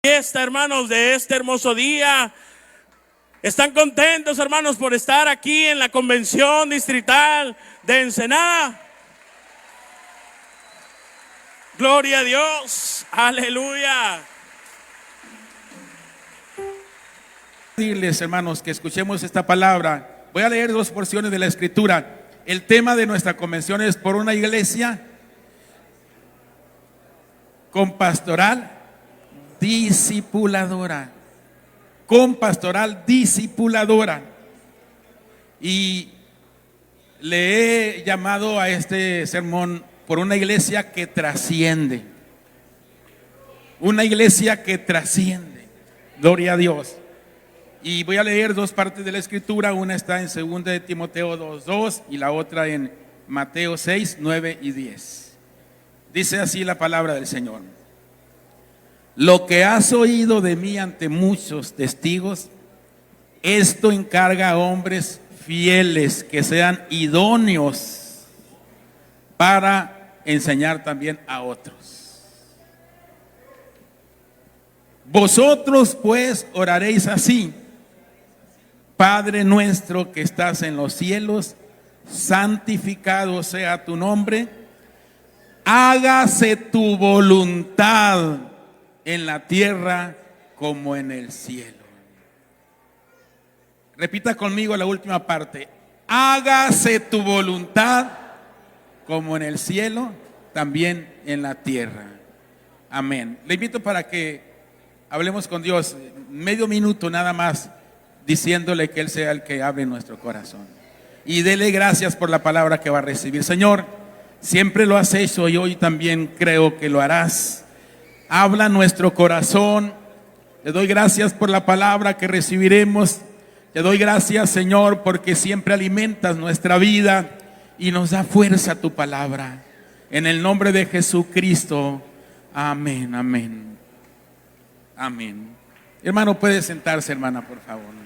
Fiesta, hermanos, de este hermoso día. ¿Están contentos, hermanos, por estar aquí en la convención distrital de Ensenada? Gloria a Dios, aleluya. Decirles, hermanos, que escuchemos esta palabra. Voy a leer dos porciones de la escritura. El tema de nuestra convención es por una iglesia con pastoral discipuladora. Con pastoral discipuladora. Y le he llamado a este sermón por una iglesia que trasciende. Una iglesia que trasciende. Gloria a Dios. Y voy a leer dos partes de la escritura. Una está en 2 de Timoteo 2:2 y la otra en Mateo 6, 9 y 10. Dice así la palabra del Señor. Lo que has oído de mí ante muchos testigos, esto encarga a hombres fieles que sean idóneos para enseñar también a otros. Vosotros pues oraréis así: Padre nuestro que estás en los cielos, santificado sea tu nombre, hágase tu voluntad en la tierra como en el cielo. Repita conmigo la última parte: hágase tu voluntad como en el cielo, también en la tierra. Amén. Le invito para que hablemos con Dios medio minuto nada más, diciéndole que Él sea el que hable nuestro corazón. Y dele gracias por la palabra que va a recibir. Señor, siempre lo has hecho y hoy también creo que lo harás. Habla nuestro corazón. Te doy gracias por la palabra que recibiremos. Te doy gracias, Señor, porque siempre alimentas nuestra vida y nos da fuerza tu palabra. En el nombre de Jesucristo. Amén, amén. Amén. Hermano, puede sentarse, hermana, por favor.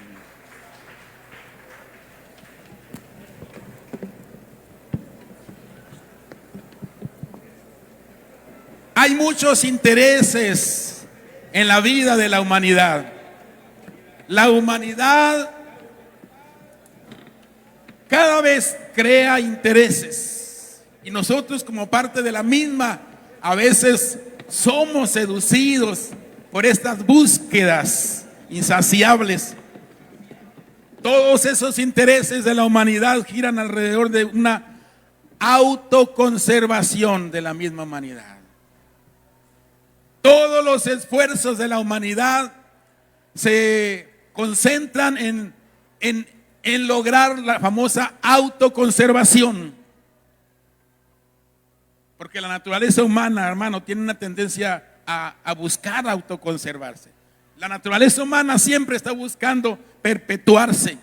Hay muchos intereses en la vida de la humanidad. La humanidad cada vez crea intereses. Y nosotros, como parte de la misma, a veces somos seducidos por estas búsquedas insaciables. Todos esos intereses de la humanidad giran alrededor de una autoconservación de la misma humanidad. Todos los esfuerzos de la humanidad se concentran en lograr la famosa autoconservación. Porque la naturaleza humana, hermano, tiene una tendencia a buscar autoconservarse. La naturaleza humana siempre está buscando perpetuarse.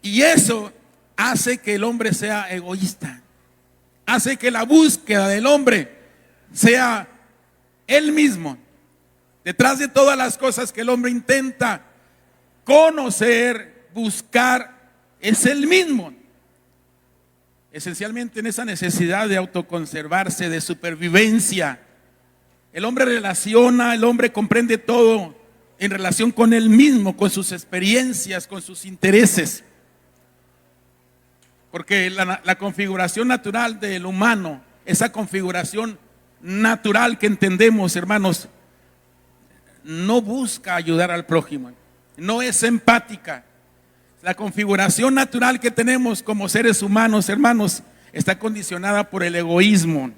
Y eso hace que el hombre sea egoísta. Hace que la búsqueda del hombre sea él mismo. Detrás de todas las cosas que el hombre intenta conocer, buscar, es él mismo. Esencialmente en esa necesidad de autoconservarse, de supervivencia, el hombre relaciona, el hombre comprende todo en relación con él mismo, con sus experiencias, con sus intereses. Porque la configuración natural del humano, esa configuración natural que entendemos, hermanos, no busca ayudar al prójimo, no es empática. La configuración natural que tenemos como seres humanos, hermanos, está condicionada por el egoísmo.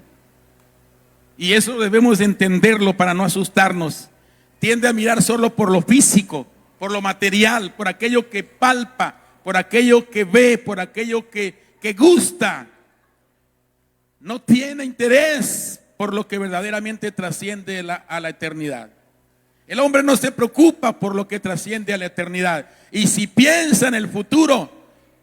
Y eso debemos entenderlo para no asustarnos. Tiende a mirar solo por lo físico, por lo material, por aquello que palpa, por aquello que ve, por aquello que gusta. No tiene interés por lo que verdaderamente trasciende a la eternidad. El hombre no se preocupa por lo que trasciende a la eternidad. Y si piensa en el futuro,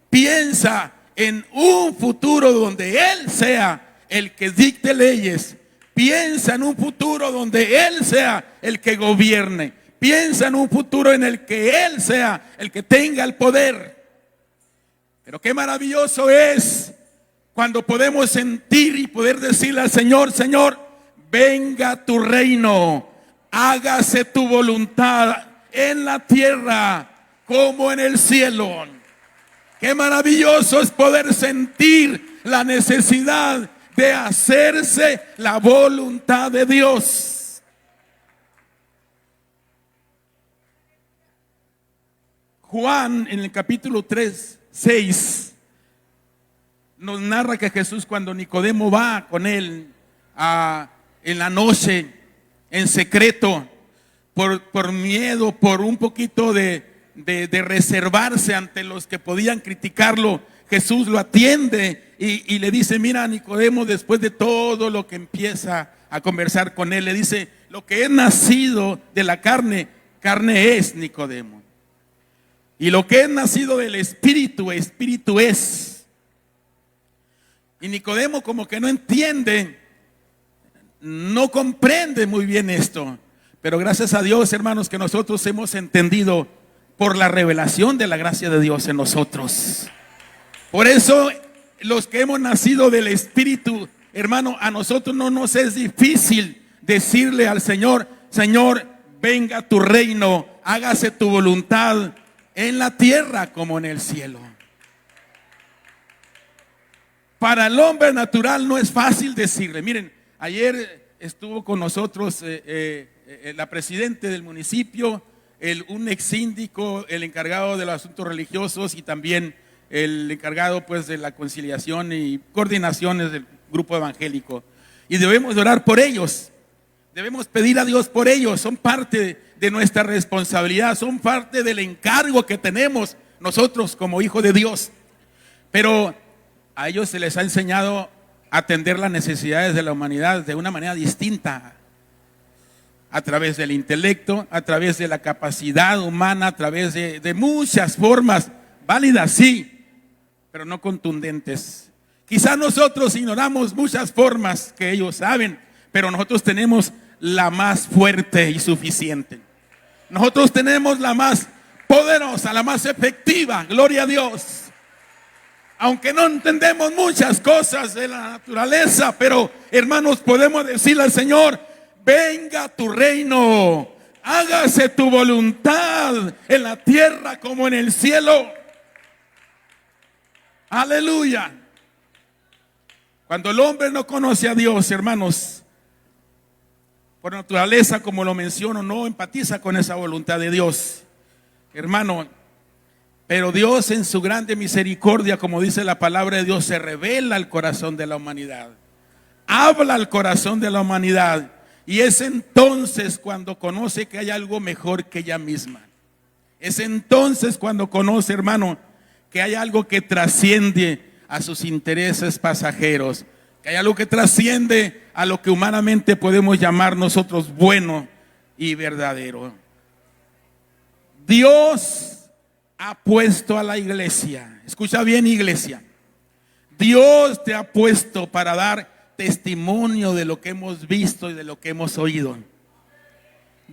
piensa en un futuro donde Él sea el que dicte leyes. Piensa en un futuro donde Él sea el que gobierne. Piensa en un futuro en el que Él sea el que tenga el poder. Pero qué maravilloso es cuando podemos sentir y poder decirle al Señor: Señor, venga tu reino, hágase tu voluntad en la tierra como en el cielo. Qué maravilloso es poder sentir la necesidad de hacerse la voluntad de Dios. Juan en el capítulo 3, 6 nos narra que Jesús, cuando Nicodemo va con él en la noche, en secreto, por miedo, por un poquito de reservarse ante los que podían criticarlo, Jesús lo atiende y le dice: mira, Nicodemo, después de todo lo que empieza a conversar con él, le dice: lo que es nacido de la carne, carne es, Nicodemo. Y lo que es nacido del Espíritu, Espíritu es. Y Nicodemo como que no entiende, no comprende muy bien esto. Pero gracias a Dios, hermanos, que nosotros hemos entendido por la revelación de la gracia de Dios en nosotros. Por eso, los que hemos nacido del Espíritu, hermano, a nosotros no nos es difícil decirle al Señor: Señor, venga tu reino, hágase tu voluntad en la tierra como en el cielo. Para el hombre natural no es fácil decirle. Miren, ayer estuvo con nosotros la presidenta del municipio, un ex síndico, el encargado de los asuntos religiosos y también el encargado pues de la conciliación y coordinaciones del grupo evangélico. Y debemos orar por ellos, debemos pedir a Dios por ellos. Son parte de nuestra responsabilidad, son parte del encargo que tenemos nosotros como hijos de Dios. Pero a ellos se les ha enseñado a atender las necesidades de la humanidad de una manera distinta, a través del intelecto, a través de la capacidad humana, a través de muchas formas válidas, sí, pero no contundentes. Quizás nosotros ignoramos muchas formas que ellos saben, pero nosotros tenemos la más fuerte y suficiente. Nosotros tenemos la más poderosa, la más efectiva, gloria a Dios. Aunque no entendemos muchas cosas de la naturaleza, pero hermanos, podemos decirle al Señor: venga tu reino, hágase tu voluntad en la tierra como en el cielo. Aleluya. Cuando el hombre no conoce a Dios, hermanos, por naturaleza, como lo menciono, no empatiza con esa voluntad de Dios, hermano. Pero Dios, en su grande misericordia, como dice la palabra de Dios, se revela al corazón de la humanidad, habla al corazón de la humanidad. Y es entonces cuando conoce que hay algo mejor que ella misma. Es entonces cuando conoce, hermano, que hay algo que trasciende a sus intereses pasajeros, que hay algo que trasciende a lo que humanamente podemos llamar nosotros bueno y verdadero. Dios ha puesto a la iglesia, escucha bien, iglesia, Dios te ha puesto para dar testimonio de lo que hemos visto y de lo que hemos oído.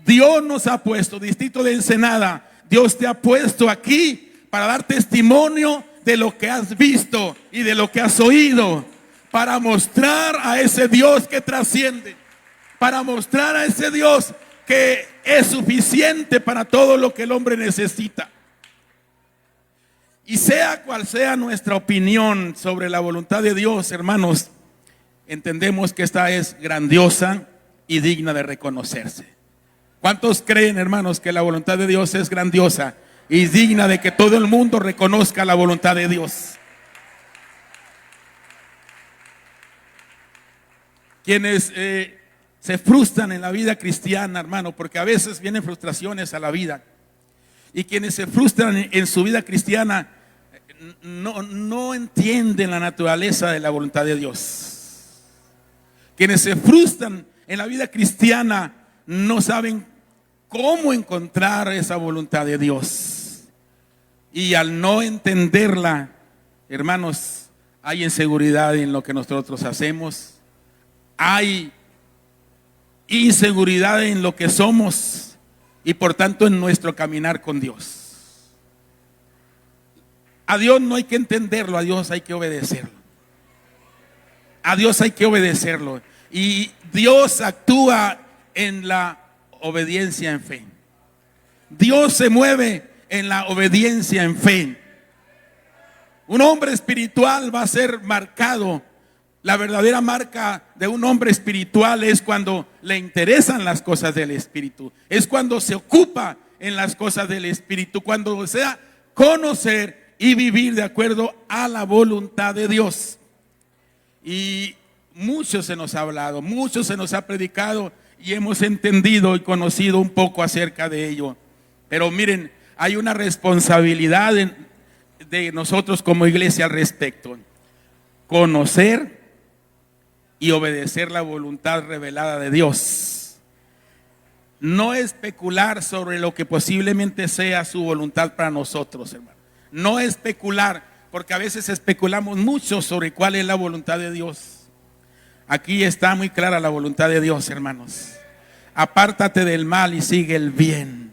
Dios nos ha puesto, Distrito de Ensenada, Dios te ha puesto aquí para dar testimonio de lo que has visto y de lo que has oído, para mostrar a ese Dios que trasciende, para mostrar a ese Dios que es suficiente para todo lo que el hombre necesita. Y sea cual sea nuestra opinión sobre la voluntad de Dios, hermanos, entendemos que esta es grandiosa y digna de reconocerse. ¿Cuántos creen, hermanos, que la voluntad de Dios es grandiosa y digna de que todo el mundo reconozca la voluntad de Dios? Quienes se frustran en la vida cristiana, hermano, porque a veces vienen frustraciones a la vida, y quienes se frustran en su vida cristiana no entienden la naturaleza de la voluntad de Dios. Quienes se frustran en la vida cristiana no saben cómo encontrar esa voluntad de Dios. Y al no entenderla, hermanos, hay inseguridad en lo que nosotros hacemos. Hay inseguridad en lo que somos y por tanto en nuestro caminar con Dios. A Dios no hay que entenderlo, a Dios hay que obedecerlo. A Dios hay que obedecerlo. Y Dios actúa en la obediencia en fe. Dios se mueve en la obediencia en fe. Un hombre espiritual va a ser marcado. La verdadera marca de un hombre espiritual es cuando le interesan las cosas del Espíritu. Es cuando se ocupa en las cosas del Espíritu. Cuando desea conocer y vivir de acuerdo a la voluntad de Dios. Y mucho se nos ha hablado, mucho se nos ha predicado y hemos entendido y conocido un poco acerca de ello. Pero miren, hay una responsabilidad de nosotros como iglesia al respecto. Conocer y obedecer la voluntad revelada de Dios. No especular sobre lo que posiblemente sea su voluntad para nosotros, hermano. No especular, porque a veces especulamos mucho sobre cuál es la voluntad de Dios. Aquí está muy clara la voluntad de Dios, hermanos. Apártate del mal y sigue el bien.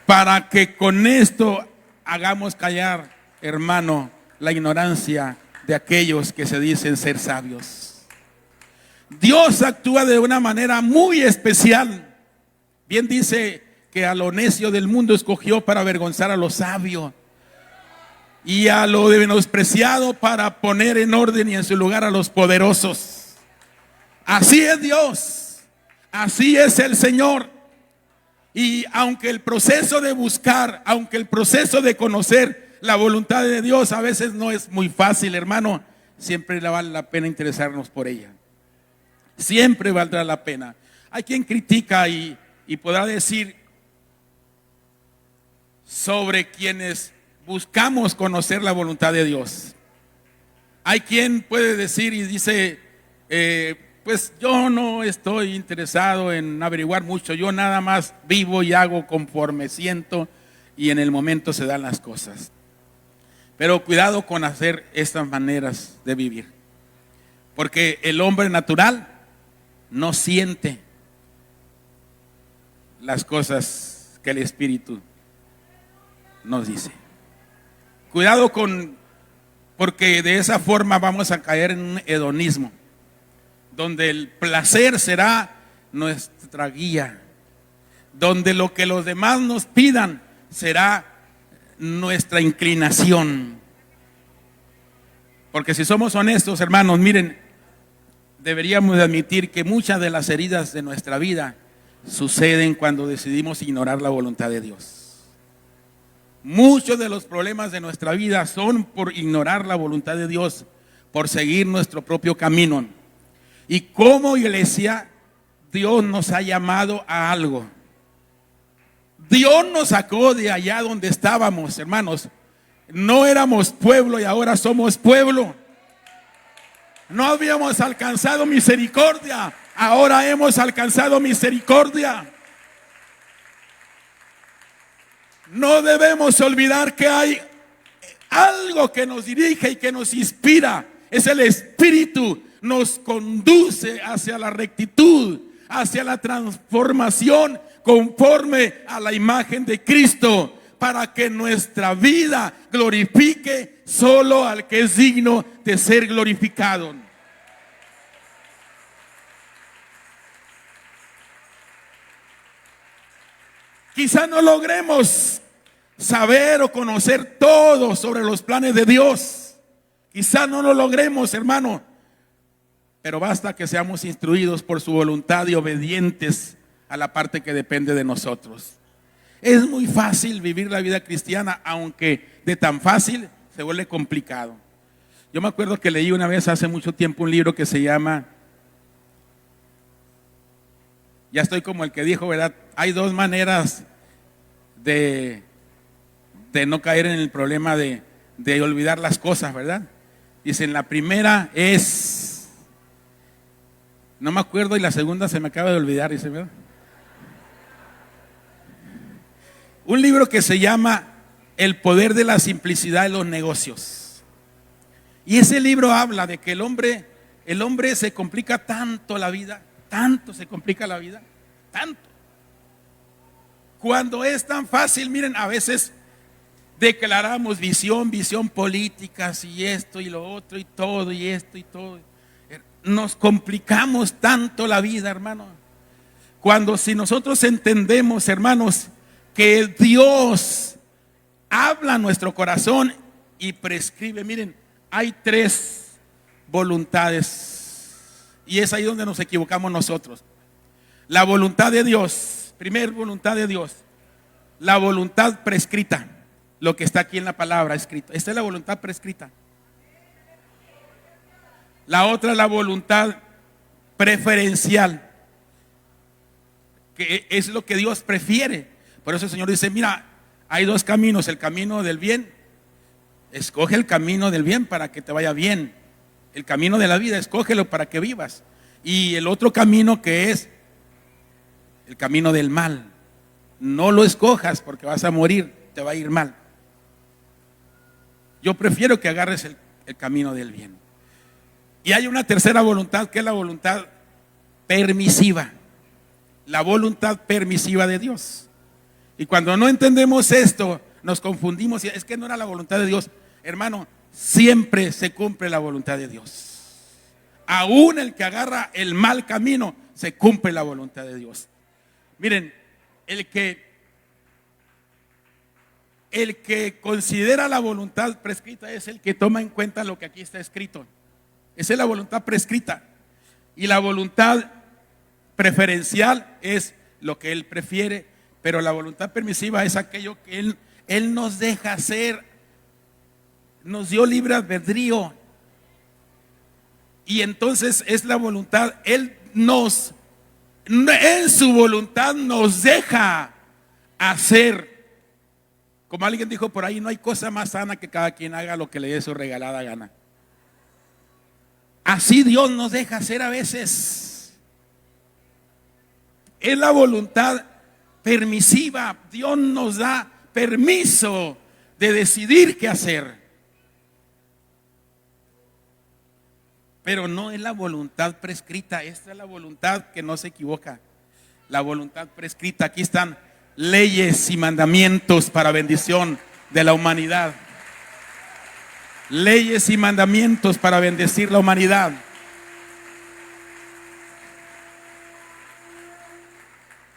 Para que con esto hagamos callar, hermano, la ignorancia de aquellos que se dicen ser sabios. Dios actúa de una manera muy especial. Bien dice que a lo necio del mundo escogió para avergonzar a lo sabio, y a lo menospreciado para poner en orden y en su lugar a los poderosos. Así es Dios, así es el Señor. Y aunque el proceso de buscar, aunque el proceso de conocer la voluntad de Dios a veces no es muy fácil, hermano, siempre vale la pena interesarnos por ella. Siempre valdrá la pena. Hay quien critica y podrá decir sobre quienes buscamos conocer la voluntad de Dios. Hay quien puede decir y dice, pues yo no estoy interesado en averiguar mucho, yo nada más vivo y hago conforme siento y en el momento se dan las cosas. Pero cuidado con hacer estas maneras de vivir, porque el hombre natural no siente las cosas que el Espíritu nos dice. Cuidado porque de esa forma vamos a caer en un hedonismo, donde el placer será nuestra guía, donde lo que los demás nos pidan será nuestra inclinación. Porque si somos honestos, hermanos, miren, deberíamos de admitir que muchas de las heridas de nuestra vida suceden cuando decidimos ignorar la voluntad de Dios. Muchos de los problemas de nuestra vida son por ignorar la voluntad de Dios, por seguir nuestro propio camino. Y como iglesia, Dios nos ha llamado a algo. Dios nos sacó de allá donde estábamos, hermanos. No éramos pueblo y ahora somos pueblo. No habíamos alcanzado misericordia, ahora hemos alcanzado misericordia. No debemos olvidar que hay algo que nos dirige y que nos inspira. Es el Espíritu, nos conduce hacia la rectitud, hacia la transformación conforme a la imagen de Cristo, para que nuestra vida glorifique solo al que es digno de ser glorificado. Quizá no logremos saber o conocer todo sobre los planes de Dios. Quizá no lo logremos, hermano, pero basta que seamos instruidos por su voluntad y obedientes a la parte que depende de nosotros. Es muy fácil vivir la vida cristiana, aunque de tan fácil se vuelve complicado. Yo me acuerdo que leí una vez hace mucho tiempo un libro que se llama, ya estoy como el que dijo, ¿verdad? Hay dos maneras de no caer en el problema de olvidar las cosas, ¿verdad? Dicen, la primera es, no me acuerdo, y la segunda se me acaba de olvidar, dice, ¿verdad? Un libro que se llama El poder de la simplicidad de los negocios. Y ese libro habla de que el hombre se complica tanto la vida, tanto se complica la vida, tanto. Cuando es tan fácil, miren, a veces declaramos visión política, y esto y lo otro y todo y esto y todo. Nos complicamos tanto la vida, hermano. Cuando si nosotros entendemos, hermanos, que Dios habla a nuestro corazón y prescribe. Miren, hay 3 voluntades y es ahí donde nos equivocamos nosotros. La voluntad de Dios, primer voluntad de Dios, la voluntad prescrita, lo que está aquí en la palabra escrito. Esta es la voluntad prescrita. La otra es la voluntad preferencial, que es lo que Dios prefiere. Por eso el Señor dice, mira, hay 2 caminos, el camino del bien. Escoge el camino del bien para que te vaya bien. El camino de la vida, escógelo para que vivas. Y el otro camino, que es el camino del mal, no lo escojas porque vas a morir, te va a ir mal. Yo prefiero que agarres el camino del bien. Y hay una tercera voluntad, que es la voluntad permisiva. La voluntad permisiva de Dios. Y cuando no entendemos esto, nos confundimos. Es que no era la voluntad de Dios. Hermano, siempre se cumple la voluntad de Dios. Aún el que agarra el mal camino, se cumple la voluntad de Dios. Miren, el que considera la voluntad prescrita es el que toma en cuenta lo que aquí está escrito. Esa es la voluntad prescrita. Y la voluntad preferencial es lo que Él prefiere. Pero la voluntad permisiva es aquello que Él nos deja hacer. Nos dio libre albedrío. Y entonces es la voluntad. Él en su voluntad nos deja hacer. Como alguien dijo por ahí, no hay cosa más sana que cada quien haga lo que le dé su regalada gana. Así Dios nos deja hacer a veces. Es la voluntad permisiva. Dios nos da permiso de decidir qué hacer. Pero no es la voluntad prescrita. Esta es la voluntad que no se equivoca. La voluntad prescrita. Aquí están leyes y mandamientos para bendición de la humanidad. Leyes y mandamientos para bendecir la humanidad.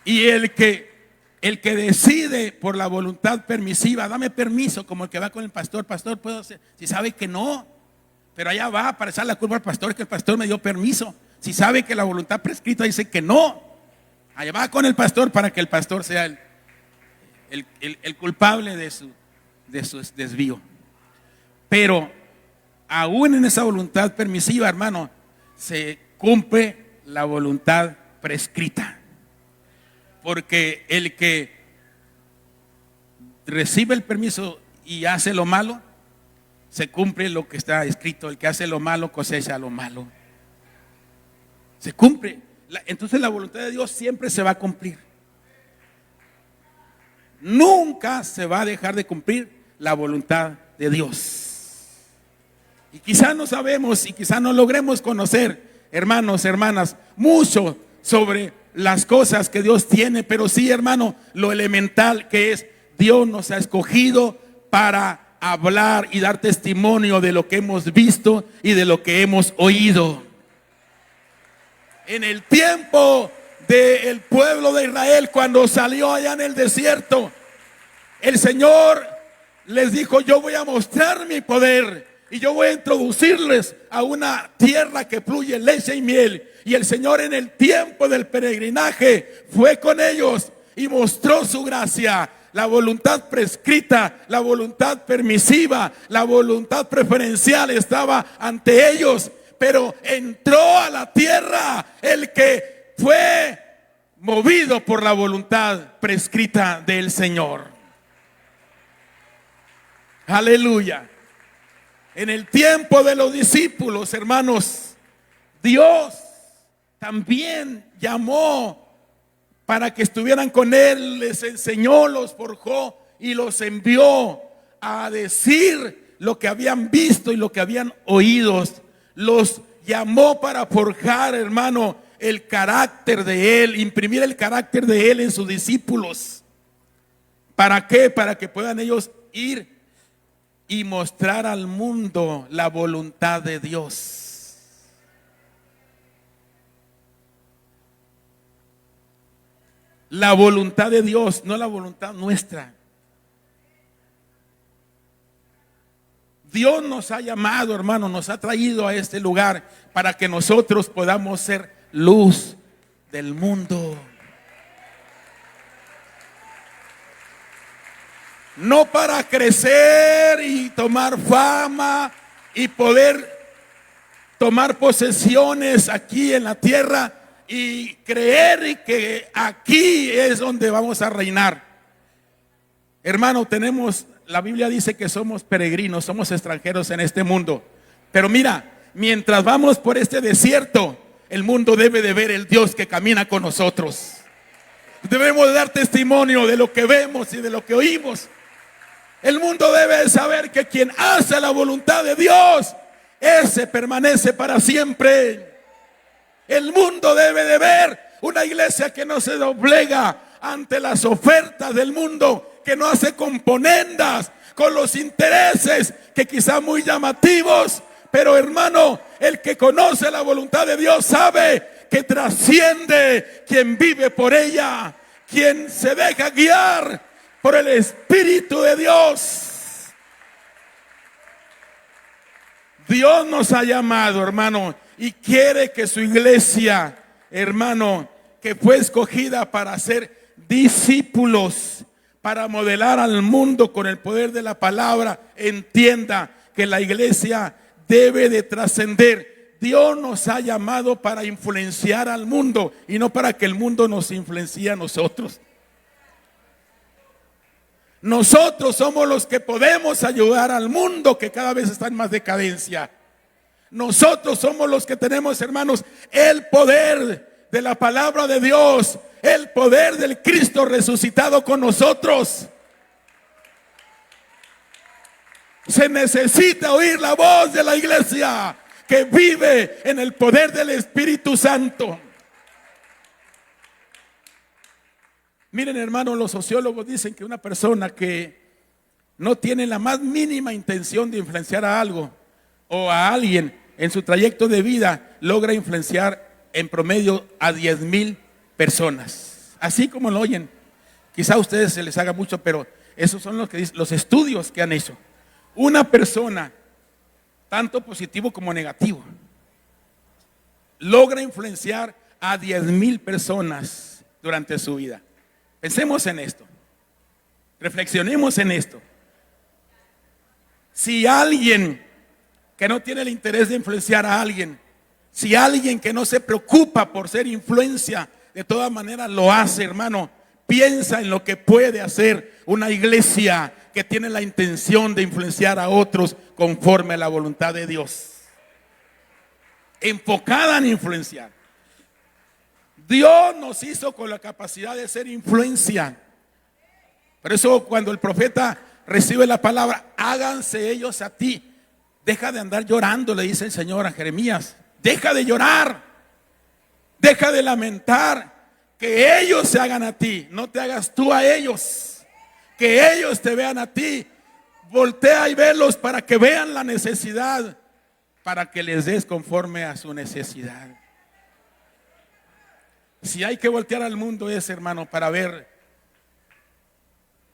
Y el que decide por la voluntad permisiva, dame permiso, como el que va con el pastor, pastor, puedo hacer, si sabe que no, pero allá va para echar la culpa al pastor, que el pastor me dio permiso. Si sabe que la voluntad prescrita dice que no, allá va con el pastor para que el pastor sea el culpable de su desvío. Pero aún en esa voluntad permisiva, hermano, se cumple la voluntad prescrita. Porque el que recibe el permiso y hace lo malo, se cumple lo que está escrito. El que hace lo malo cosecha lo malo. Se cumple. Entonces la voluntad de Dios siempre se va a cumplir. Nunca se va a dejar de cumplir la voluntad de Dios. Y quizás no sabemos y quizás no logremos conocer, hermanos, hermanas, mucho sobre las cosas que Dios tiene, pero sí, hermano, lo elemental que es, Dios nos ha escogido para hablar y dar testimonio de lo que hemos visto y de lo que hemos oído. En el tiempo del pueblo de Israel, cuando salió allá en el desierto, el Señor les dijo, yo voy a mostrar mi poder y yo voy a introducirles a una tierra que fluye leche y miel. Y el Señor en el tiempo del peregrinaje fue con ellos y mostró su gracia. La voluntad prescrita, la voluntad permisiva, la voluntad preferencial estaba ante ellos. Pero entró a la tierra el que fue movido por la voluntad prescrita del Señor. Aleluya. En el tiempo de los discípulos, hermanos, Dios también llamó para que estuvieran con Él, les enseñó, los forjó y los envió a decir lo que habían visto y lo que habían oído. Los llamó para forjar, hermano, el carácter de Él, imprimir el carácter de Él en sus discípulos. ¿Para qué? Para que puedan ellos ir y mostrar al mundo la voluntad de Dios. la voluntad de Dios, no la voluntad nuestra. Dios nos ha llamado, hermano, nos ha traído a este lugar para que nosotros podamos ser luz del mundo. No para crecer y tomar fama y poder tomar posesiones aquí en la tierra y creer que aquí es donde vamos a reinar. Hermano, la Biblia dice que somos peregrinos, somos extranjeros en este mundo. Pero mira, mientras vamos por este desierto, el mundo debe de ver el Dios que camina con nosotros. Debemos de dar testimonio de lo que vemos y de lo que oímos. El mundo debe de saber que quien hace la voluntad de Dios, ese permanece para siempre. El mundo debe de ver una iglesia que no se doblega ante las ofertas del mundo, que no hace componendas con los intereses que quizá muy llamativos, pero hermano, el que conoce la voluntad de Dios sabe que trasciende quien vive por ella, quien se deja guiar por el Espíritu de Dios. Dios nos ha llamado, hermano, y quiere que su iglesia, hermano, que fue escogida para ser discípulos, para modelar al mundo con el poder de la palabra, entienda que la iglesia debe de trascender. Dios nos ha llamado para influenciar al mundo y no para que el mundo nos influencie a nosotros. Nosotros somos los que podemos ayudar al mundo que cada vez está en más decadencia. Nosotros somos los que tenemos, hermanos, el poder de la palabra de Dios, el poder del Cristo resucitado con nosotros. Se necesita oír la voz de la iglesia que vive en el poder del Espíritu Santo. Miren, hermanos, los sociólogos dicen que una persona que no tiene la más mínima intención de influenciar a algo o a alguien en su trayecto de vida, logra influenciar en promedio a 10,000 personas. Así como lo oyen. Quizá a ustedes se les haga mucho, pero esos son los estudios que han hecho. Una persona, tanto positivo como negativo, logra influenciar a 10,000 personas durante su vida. Pensemos en esto. Reflexionemos en esto. Si alguien que no tiene el interés de influenciar a alguien, si alguien que no se preocupa por ser influencia, de todas maneras lo hace, hermano, piensa en lo que puede hacer una iglesia que tiene la intención de influenciar a otros conforme a la voluntad de Dios, enfocada en influenciar. Dios nos hizo con la capacidad de ser influencia. Por eso cuando el profeta recibe la palabra, háganse ellos a ti. Deja de andar llorando, le dice el Señor a Jeremías. Deja de llorar, deja de lamentar, que ellos se hagan a ti, no te hagas tú a ellos, que ellos te vean a ti. Voltea y velos para que vean la necesidad, para que les des conforme a su necesidad. Si hay que voltear al mundo es, hermano, para ver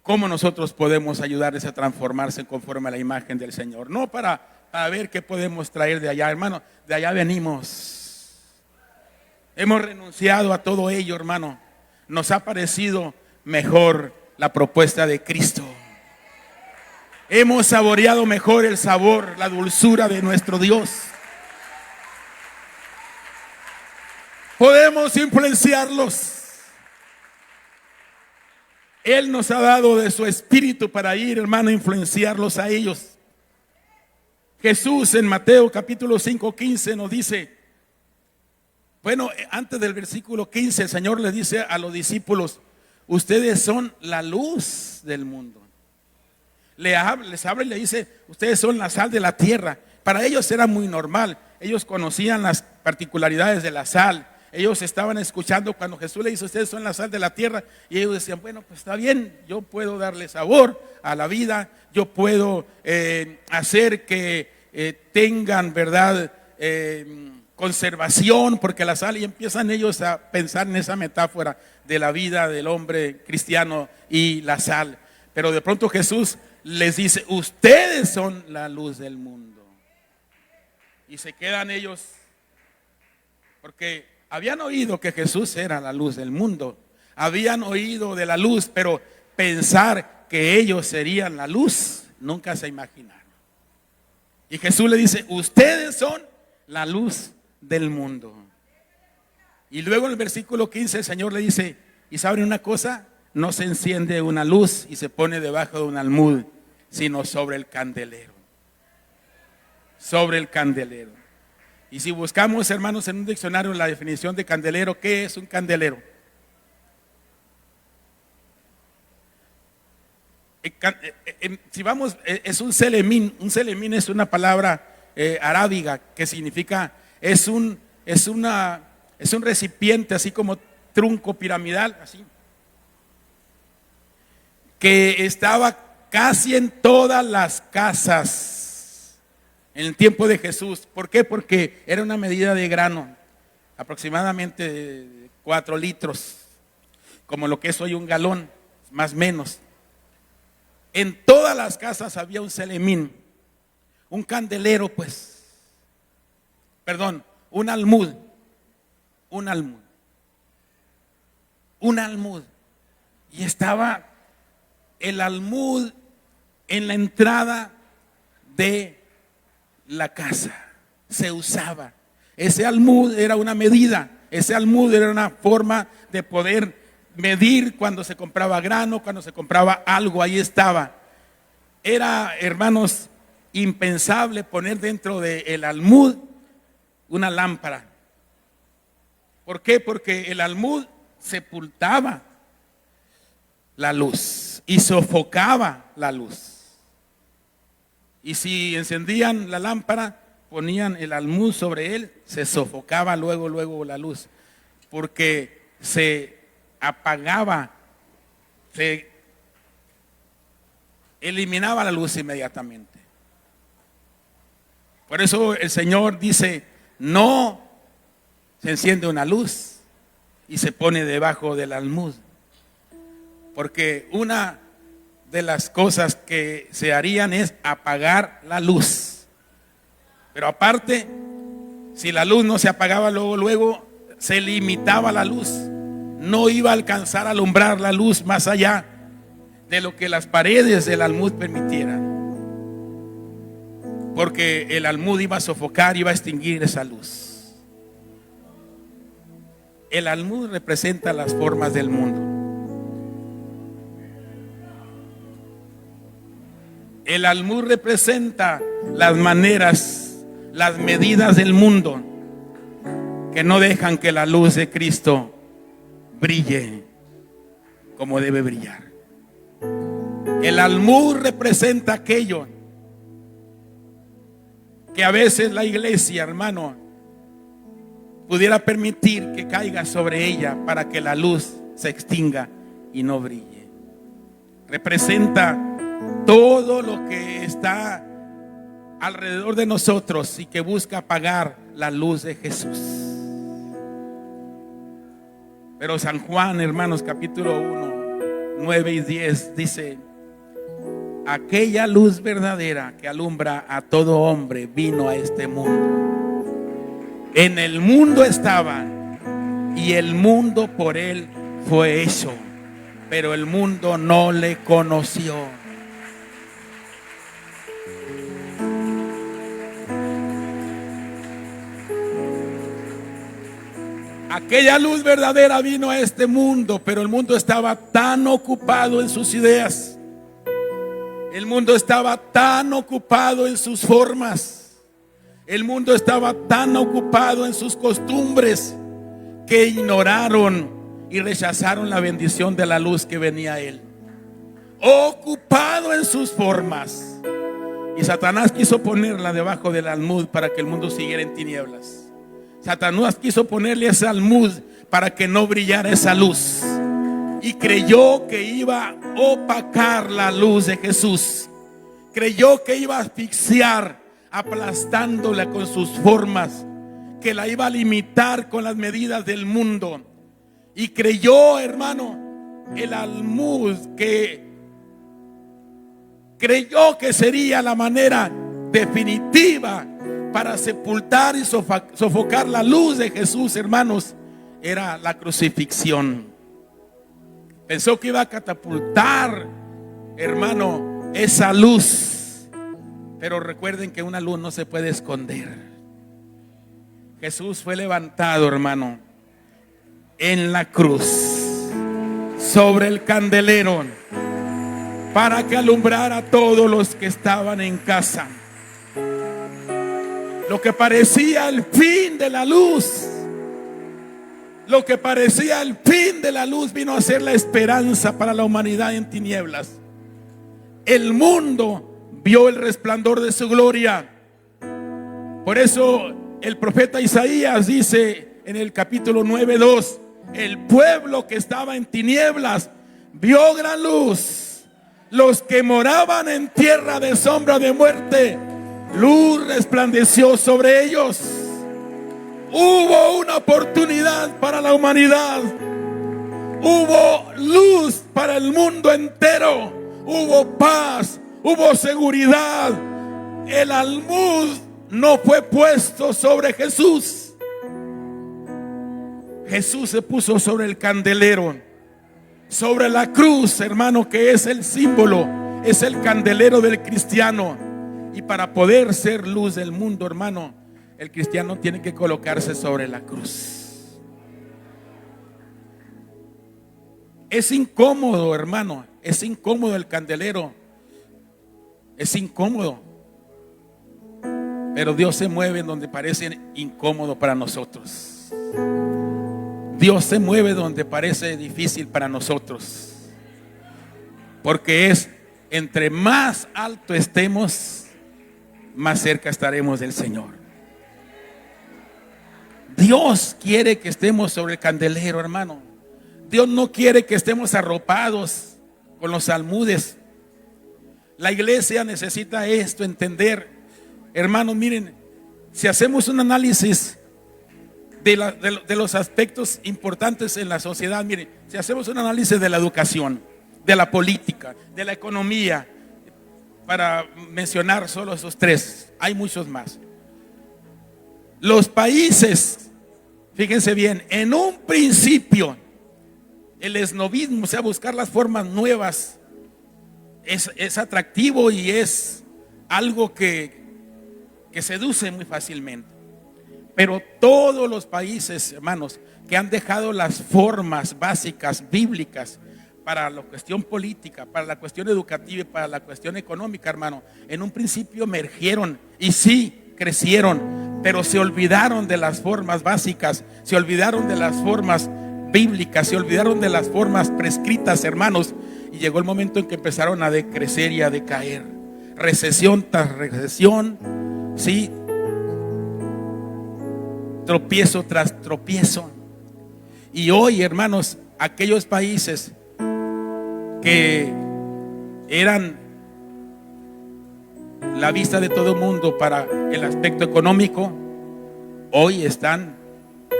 cómo nosotros podemos ayudarles a transformarse conforme a la imagen del Señor, no para ver qué podemos traer de allá, hermano. De allá venimos. Hemos renunciado a todo ello, hermano. Nos ha parecido mejor la propuesta de Cristo. Hemos saboreado mejor el sabor, la dulzura de nuestro Dios. Podemos influenciarlos. Él nos ha dado de su espíritu para ir, hermano, a influenciarlos a ellos. Jesús en Mateo capítulo 5:15 nos dice, bueno, antes del versículo 15, el Señor le dice a los discípulos, ustedes son la luz del mundo. Les habla y le dice, ustedes son la sal de la tierra. Para ellos era muy normal, ellos conocían las particularidades de la sal. Ellos estaban escuchando cuando Jesús le dice, ustedes son la sal de la tierra, y ellos decían, bueno, pues está bien, yo puedo darle sabor a la vida, yo puedo hacer que tengan, verdad, conservación, porque la sal, y empiezan ellos a pensar en esa metáfora de la vida del hombre cristiano y la sal. Pero de pronto Jesús les dice: ustedes son la luz del mundo. Y se quedan ellos, porque habían oído que Jesús era la luz del mundo, habían oído de la luz, pero pensar que ellos serían la luz, nunca se imaginaron. Y Jesús le dice: ustedes son la luz del mundo. Y luego en el versículo 15 el Señor le dice: ¿y saben una cosa? No se enciende una luz y se pone debajo de un almud, sino sobre el candelero. Sobre el candelero. Y si buscamos, hermanos, en un diccionario la definición de candelero, ¿qué es un candelero? Si vamos, es un selemín. Un selemín es una palabra arábiga que significa, es un recipiente así como trunco piramidal, así, que estaba casi en todas las casas en el tiempo de Jesús. ¿Por qué? Porque era una medida de grano, aproximadamente 4 litros, como lo que es hoy un galón, más o menos. En todas las casas había un selemín, un candelero, pues, perdón, un almud, un almud, un almud. Y estaba el almud en la entrada de la casa, se usaba. Ese almud era una medida, ese almud era una forma de poder medir cuando se compraba grano, cuando se compraba algo, ahí estaba. Era, hermanos, impensable poner dentro del almud una lámpara. ¿Por qué? Porque el almud sepultaba la luz y sofocaba la luz. Y si encendían la lámpara, ponían el almud sobre él, se sofocaba luego la luz, porque se apagaba, se eliminaba la luz inmediatamente. Por eso el Señor dice: no se enciende una luz y se pone debajo del almud, porque una de las cosas que se harían es apagar la luz. Pero aparte, si la luz no se apagaba luego se limitaba la luz, no iba a alcanzar a alumbrar la luz más allá de lo que las paredes del almud permitieran, porque el almud iba a sofocar, iba a extinguir esa luz. El almud representa las formas del mundo. El almud representa las maneras, las medidas del mundo que no dejan que la luz de Cristo brille como debe brillar. El almud representa aquello que a veces la iglesia, hermano, pudiera permitir que caiga sobre ella para que la luz se extinga y no brille. Representa todo lo que está alrededor de nosotros y que busca apagar la luz de Jesús. Pero San Juan, hermanos, capítulo 1, 9 y 10 dice: aquella luz verdadera que alumbra a todo hombre vino a este mundo. En el mundo estaba y el mundo por él fue hecho, pero el mundo no le conoció. Aquella luz verdadera vino a este mundo, pero el mundo estaba tan ocupado en sus ideas. El mundo estaba tan ocupado en sus formas. El mundo estaba tan ocupado en sus costumbres que ignoraron y rechazaron la bendición de la luz que venía a él. Ocupado en sus formas. Y Satanás quiso ponerla debajo del almud para que el mundo siguiera en tinieblas. Satanás quiso ponerle ese almud para que no brillara esa luz. Y creyó que iba a opacar la luz de Jesús. Creyó que iba a asfixiar, aplastándola con sus formas. que la iba a limitar con las medidas del mundo. Y creyó, hermano, el almud, que creyó que sería la manera definitiva para sepultar y sofocar la luz de Jesús, hermanos, era la crucifixión. Pensó que iba a catapultar, hermano, esa luz. Pero recuerden que una luz no se puede esconder. Jesús fue levantado, hermano, en la cruz, sobre el candelero, para que alumbrara a todos los que estaban en casa. Lo que parecía el fin de la luz, lo que parecía el fin de la luz, vino a ser la esperanza para la humanidad en tinieblas. El mundo vio el resplandor de su gloria. Por eso el profeta Isaías dice en el capítulo 9:2: el pueblo que estaba en tinieblas vio gran luz. Los que moraban en tierra de sombra de muerte, luz resplandeció sobre ellos. Hubo una oportunidad para la humanidad. Hubo luz para el mundo entero. Hubo paz, hubo seguridad. El almud no fue puesto sobre Jesús. Jesús se puso sobre el candelero, sobre la cruz, hermano, que es el símbolo, es el candelero del cristiano. Y para poder ser luz del mundo, hermano, el cristiano tiene que colocarse sobre la cruz. Es incómodo, hermano, es incómodo el candelero, es incómodo. Pero Dios se mueve en donde parece incómodo para nosotros. Dios se mueve donde parece difícil para nosotros. Porque es entre más alto estemos, más cerca estaremos del Señor. Dios quiere que estemos sobre el candelero, hermano. Dios no quiere que estemos arropados con los almudes. La iglesia necesita esto, entender. Hermanos, miren, si hacemos un análisis de los aspectos importantes en la sociedad, miren, si hacemos un análisis de la educación, de la política, de la economía, para mencionar solo esos tres, hay muchos más. Los países, fíjense bien, en un principio, el esnovismo, o sea, buscar las formas nuevas, es atractivo y es algo que seduce muy fácilmente. Pero todos los países, hermanos, que han dejado las formas básicas bíblicas para la cuestión política, para la cuestión educativa y para la cuestión económica, hermano, en un principio emergieron y sí, crecieron, pero se olvidaron de las formas básicas, se olvidaron de las formas bíblicas, se olvidaron de las formas prescritas, hermanos, y llegó el momento en que empezaron a decrecer y a decaer, recesión tras recesión, sí, tropiezo tras tropiezo. Y hoy, hermanos, aquellos países que eran la vista de todo el mundo para el aspecto económico, hoy están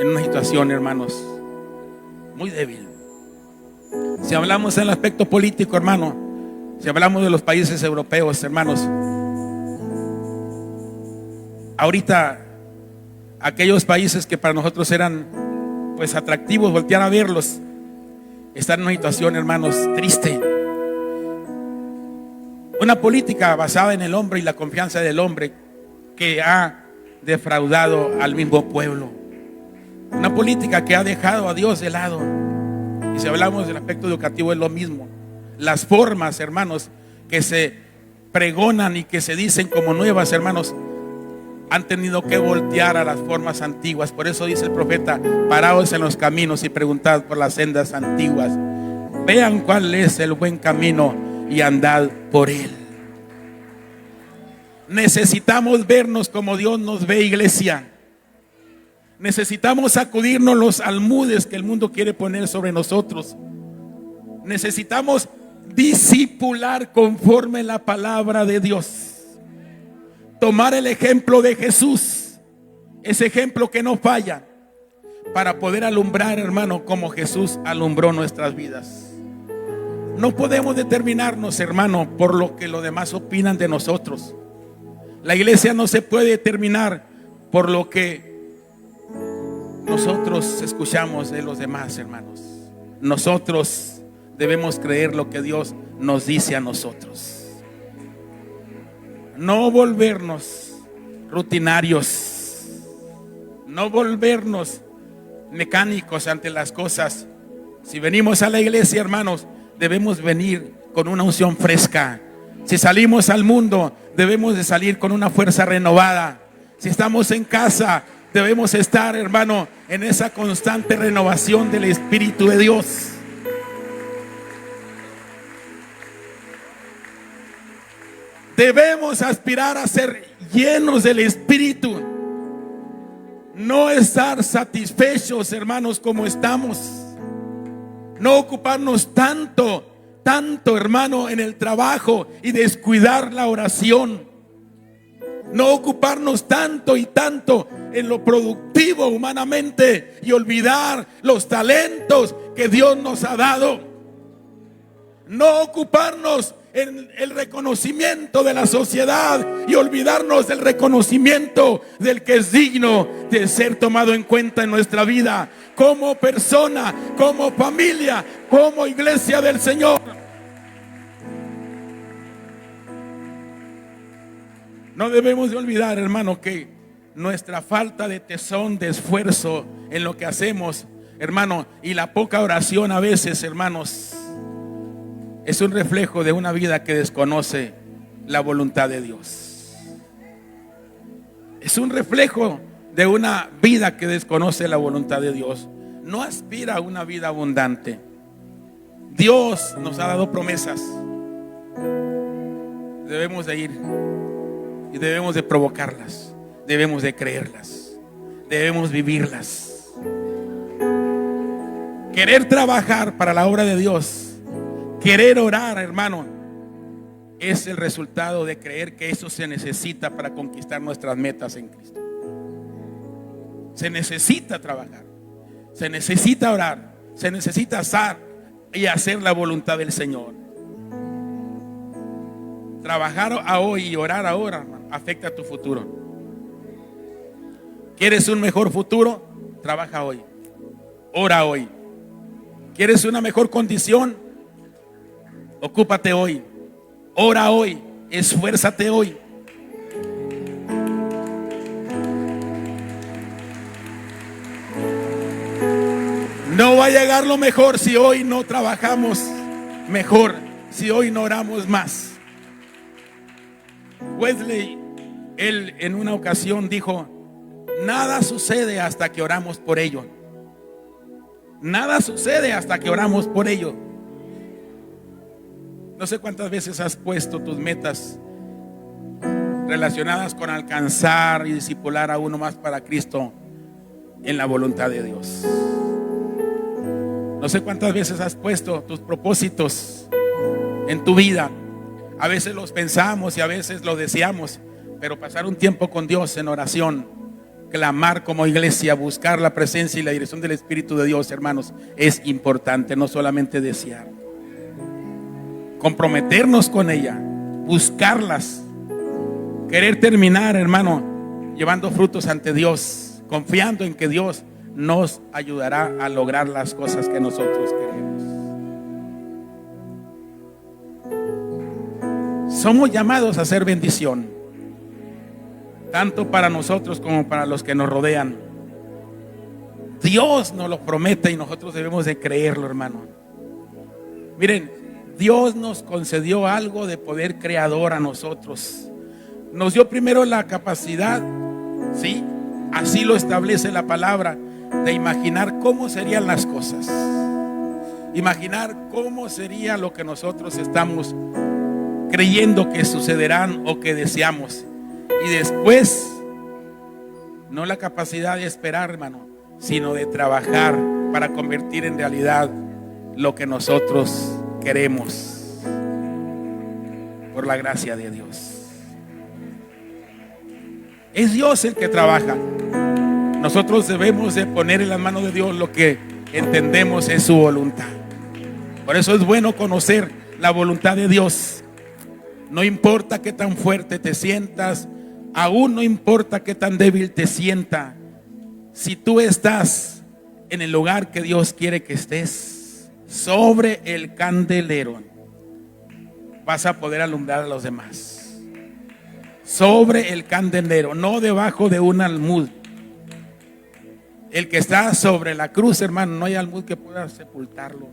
en una situación, hermanos, muy débil. Si hablamos en el aspecto político, hermano, si hablamos de los países europeos, hermanos, ahorita aquellos países que para nosotros eran pues atractivos, voltear a verlos, están en una situación, hermanos, triste. Una política basada en el hombre y la confianza del hombre que ha defraudado al mismo pueblo. Una política que ha dejado a Dios de lado. Y si hablamos del aspecto educativo es lo mismo. Las formas, hermanos, que se pregonan y que se dicen como nuevas, hermanos, han tenido que voltear a las formas antiguas. Por eso dice el profeta: paraos en los caminos y preguntad por las sendas antiguas. Vean cuál es el buen camino y andad por él. Necesitamos vernos como Dios nos ve, iglesia. Necesitamos sacudirnos los almudes que el mundo quiere poner sobre nosotros. Necesitamos discipular conforme la palabra de Dios. Tomar el ejemplo de Jesús. ese ejemplo que no falla, para poder alumbrar, hermano, como Jesús alumbró nuestras vidas. No podemos determinarnos, hermano, por lo que los demás opinan de nosotros. La iglesia no se puede determinar por lo que nosotros escuchamos de los demás, hermanos. Nosotros debemos creer lo que Dios nos dice a nosotros. No volvernos rutinarios, no volvernos mecánicos ante las cosas. Si venimos a la iglesia, hermanos, debemos venir con una unción fresca. Si salimos al mundo, debemos de salir con una fuerza renovada. Si estamos en casa, debemos estar, hermano, en esa constante renovación del Espíritu de Dios. Debemos aspirar a ser llenos del Espíritu. No estar satisfechos, hermanos, como estamos. No ocuparnos tanto, hermano, en el trabajo y descuidar la oración. No ocuparnos tanto en lo productivo humanamente y olvidar los talentos que Dios nos ha dado. No ocuparnos en el reconocimiento de la sociedad y olvidarnos del reconocimiento del que es digno de ser tomado en cuenta en nuestra vida, como persona, como familia, como iglesia del Señor. No debemos de olvidar, hermano, que nuestra falta de tesón, de esfuerzo en lo que hacemos, hermano, y la poca oración a veces, hermanos, es un reflejo de una vida que desconoce la voluntad de Dios. Es un reflejo de una vida que desconoce la voluntad de Dios. No aspira a una vida abundante. Dios nos ha dado promesas. Debemos de ir y debemos de provocarlas. Debemos de creerlas. Debemos vivirlas. Querer trabajar para la obra de Dios, querer orar, hermano, es el resultado de creer que eso se necesita para conquistar nuestras metas en Cristo. Se necesita trabajar, se necesita orar, se necesita hacer la voluntad del Señor. Trabajar a hoy y orar ahora, hermano, afecta a tu futuro. ¿Quieres un mejor futuro? Trabaja hoy, ora hoy. ¿Quieres una mejor condición? Ocúpate hoy, ora hoy, esfuérzate hoy. No va a llegar lo mejor si hoy no trabajamos mejor, si hoy no oramos más. Wesley, él en una ocasión dijo: nada sucede hasta que oramos por ello. Nada sucede hasta que oramos por ello. No sé cuántas veces has puesto tus metas relacionadas con alcanzar y discipular a uno más para Cristo en la voluntad de Dios. No sé cuántas veces has puesto tus propósitos en tu vida. A veces los pensamos y a veces los deseamos, pero pasar un tiempo con Dios en oración, clamar como iglesia, buscar la presencia y la dirección del Espíritu de Dios, hermanos, es importante, no solamente desear. Comprometernos con ella, buscarlas, querer terminar, hermano, llevando frutos ante Dios, confiando en que Dios nos ayudará a lograr las cosas que nosotros queremos. Somos llamados a ser bendición, tanto para nosotros como para los que nos rodean. Dios nos lo promete y nosotros debemos de creerlo, hermano. Miren, Dios nos concedió algo de poder creador a nosotros. Nos dio primero la capacidad, ¿sí? Así lo establece la palabra, de imaginar cómo serían las cosas. Imaginar cómo sería lo que nosotros estamos creyendo que sucederán o que deseamos. Y después, no la capacidad de esperar, hermano, sino de trabajar para convertir en realidad lo que nosotros queremos por la gracia de Dios. Es Dios el que trabaja. Nosotros debemos de poner en las manos de Dios lo que entendemos es su voluntad. Por eso es bueno conocer la voluntad de Dios. No importa qué tan fuerte te sientas, aún no importa qué tan débil te sienta. Si tú estás en el lugar que Dios quiere que estés, sobre el candelero, vas a poder alumbrar a los demás. Sobre el candelero, no debajo de un almud. El que está sobre la cruz, hermano, no hay almud que pueda sepultarlo.